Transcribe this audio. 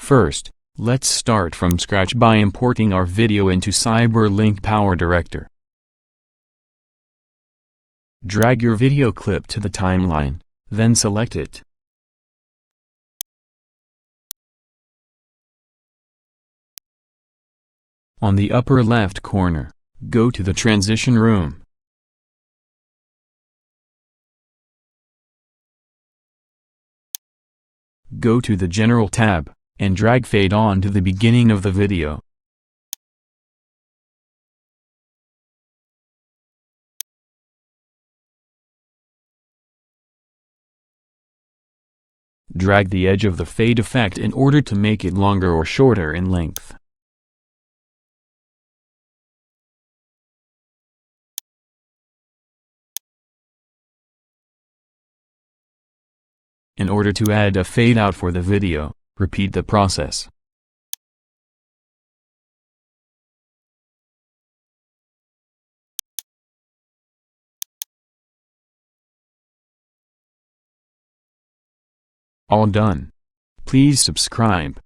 First, let's start from scratch by importing our video into Cyberlink PowerDirector. Drag your video clip to the timeline, then select it. On the upper left corner, go to the transition room. Go to the General tab, and drag Fade on to the beginning of the video. Drag the edge of the fade effect in order to make it longer or shorter in length. In order to add a fade out for the video, repeat the process. All done. Please subscribe.